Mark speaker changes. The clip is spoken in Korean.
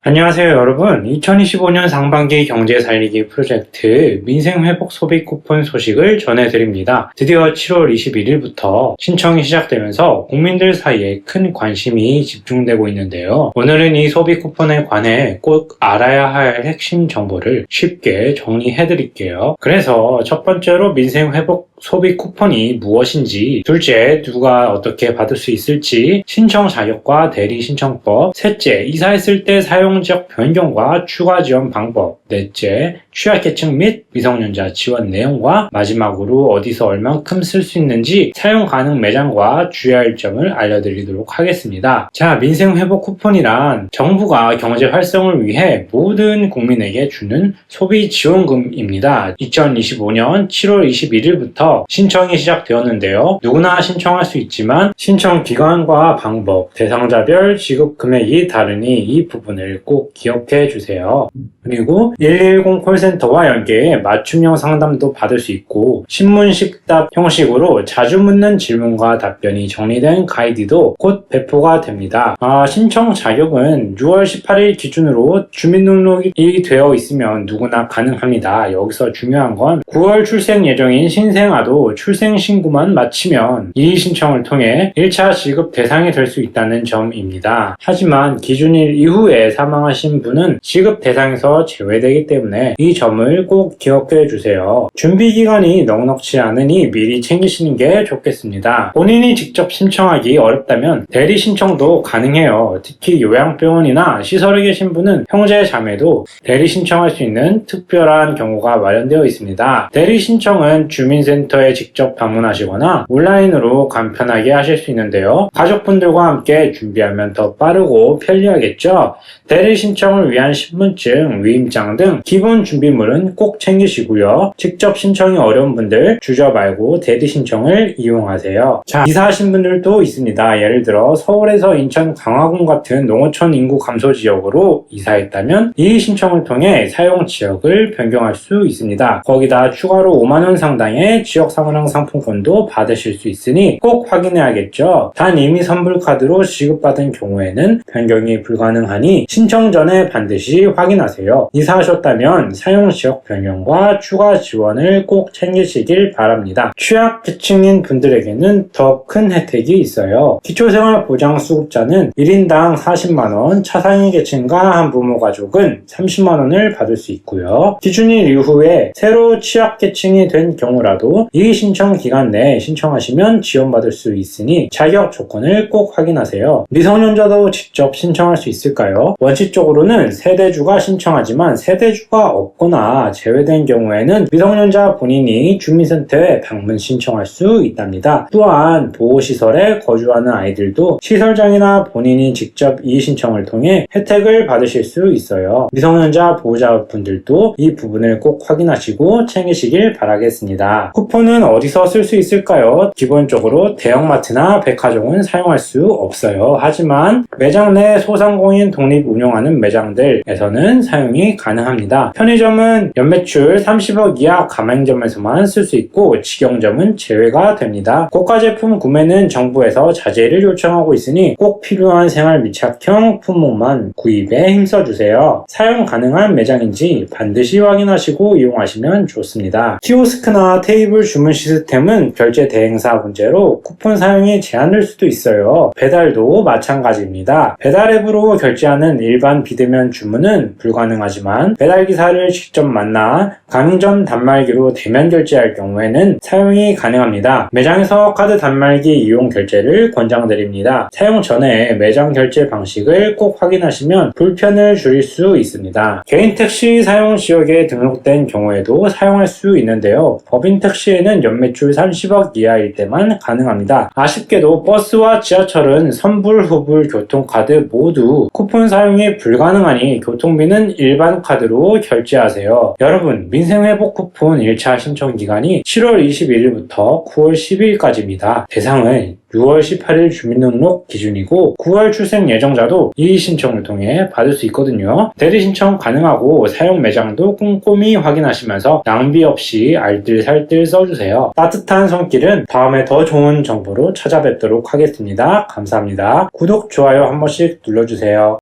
Speaker 1: 안녕하세요 여러분. 2025년 상반기 경제 살리기 프로젝트 민생회복 소비 쿠폰 소식을 전해드립니다. 드디어 7월 21일부터 신청이 시작되면서 국민들 사이에 큰 관심이 집중되고 있는데요. 오늘은 이 소비 쿠폰에 관해 꼭 알아야 할 핵심 정보를 쉽게 정리해드릴게요. 그래서 첫 번째로 민생회복 소비 쿠폰이 무엇인지, 둘째, 누가 어떻게 받을 수 있을지, 신청 자격과 대리 신청법, 셋째, 이사했을 때 사용 지역 변경과 추가 지원 방법, 넷째, 취약계층 및 미성년자 지원 내용과 마지막으로 어디서 얼만큼 쓸 수 있는지 사용 가능 매장과 주의할 점을 알려드리도록 하겠습니다. 자, 민생회복 쿠폰이란 정부가 경제 활성을 위해 모든 국민에게 주는 소비 지원금입니다. 2025년 7월 21일부터 신청이 시작되었는데요. 누구나 신청할 수 있지만 신청 기간과 방법, 대상자별 지급 금액이 다르니 이 부분을 꼭 기억해 주세요. 그리고 110 콜센터와 연계해 맞춤형 상담도 받을 수 있고 신문식답 형식으로 자주 묻는 질문과 답변이 정리된 가이드도 곧 배포가 됩니다. 신청 자격은 6월 18일 기준으로 주민등록이 되어 있으면 누구나 가능합니다. 여기서 중요한 건 9월 출생 예정인 신생아도 출생 신고만 마치면 이 신청을 통해 1차 지급 대상이 될 수 있다는 점입니다. 하지만 기준일 이후에 사망하신 분은 지급 대상에서 제외되기 때문에 이 점을 꼭 기억해 주세요. 준비 기간이 넉넉지 않으니 미리 챙기시는 게 좋겠습니다. 본인이 직접 신청하기 어렵다면 대리 신청도 가능해요. 특히 요양병원이나 시설에 계신 분은 형제 자매도 대리 신청할 수 있는 특별한 경우가 마련되어 있습니다. 대리 신청은 주민센터에 직접 방문하시거나 온라인으로 간편하게 하실 수 있는데요. 가족분들과 함께 준비하면 더 빠르고 편리하겠죠? 대리 신청을 위한 신분증, 위임장 등 기본 준비물은 꼭 챙기시고요. 직접 신청이 어려운 분들 주저 말고 대리 신청을 이용하세요. 자, 이사하신 분들도 있습니다. 예를 들어 서울에서 인천, 강화군 같은 농어촌 인구 감소 지역으로 이사했다면 이 신청을 통해 사용 지역을 변경할 수 있습니다. 거기다 추가로 5만원 상당의 지역 상호령 상품권도 받으실 수 있으니 꼭 확인해야겠죠. 단 이미 선불카드로 지급받은 경우에는 변경이 불가능하니 신청 전에 반드시 확인하세요. 이사하셨다면 사용 지역 변경과 추가 지원을 꼭 챙기시길 바랍니다. 취약계층인 분들에게는 더 큰 혜택이 있어요. 기초생활보장수급자는 1인당 40만원, 차상위 계층과 한부모 가족은 30만원을 받을 수 있고요. 기준일 이후에 새로 취약계층이 된 경우라도 이 신청 기간 내에 신청하시면 지원받을 수 있으니 자격 조건을 꼭 확인하세요. 미성년자도 직접 신청할 수 있을까요? 원칙적으로는 세대주가 신청하지만 세대주가 없거나 제외된 경우에는 미성년자 본인이 주민센터에 방문 신청할 수 있답니다. 또한 보호시설에 거주하는 아이들도 시설장이나 본인이 직접 이 신청을 통해 혜택을 받으실 수 있어요. 미성년자 보호자분들도 이 부분을 꼭 확인하시고 챙기시길 바라겠습니다. 쿠폰은 어디서 쓸 수 있을까요? 기본적으로 대형마트나 백화점은 사용할 수 없어요. 하지만 매장 내 소상공인 독립 운영하는 매장들에서는 사용이 가능합니다. 편의점은 연매출 30억 이하 가맹점에서만 쓸 수 있고 직영점은 제외가 됩니다. 고가 제품 구매는 정부에서 자제를 요청하고 있으니 꼭 필요한 생활 밀착형 품목만 구입에 힘써주세요. 사용 가능한 매장인지 반드시 확인하시고 이용하시면 좋습니다. 키오스크나 테이블 주문 시스템은 결제 대행사 문제로 쿠폰 사용이 제한될 수도 있어요. 배달도 마찬가지입니다. 배달 앱으로 결제하는 일반 비대면 주문은 불가능하지만 배달기사를 직접 만나 가맹점 단말기로 대면 결제할 경우에는 사용이 가능합니다. 매장에서 카드 단말기 이용 결제를 권장드립니다. 사용 전에 매장 결제 방식을 꼭 확인하시면 불편을 줄일 수 있습니다. 개인 택시 사용 지역에 등록된 경우에도 사용할 수 있는데요. 법인 택시에는 연매출 30억 이하일 때만 가능합니다. 아쉽게도 버스와 지하철은 선불, 후불, 교통카드 모두 쿠폰 사용이 불가능하니 교통비는 일반 카드로 결제하세요. 여러분, 민생회복 쿠폰 1차 신청 기간이 7월 21일부터 9월 10일까지입니다. 대상은 6월 18일 주민등록 기준이고 9월 출생 예정자도 이 신청을 통해 받을 수 있거든요. 대리 신청 가능하고 사용 매장도 꼼꼼히 확인하시면서 낭비 없이 알뜰살뜰 써주세요. 따뜻한 손길은 다음에 더 좋은 정보로 찾아뵙도록 하겠습니다. 감사합니다. 구독, 좋아요 한 번씩 눌러주세요.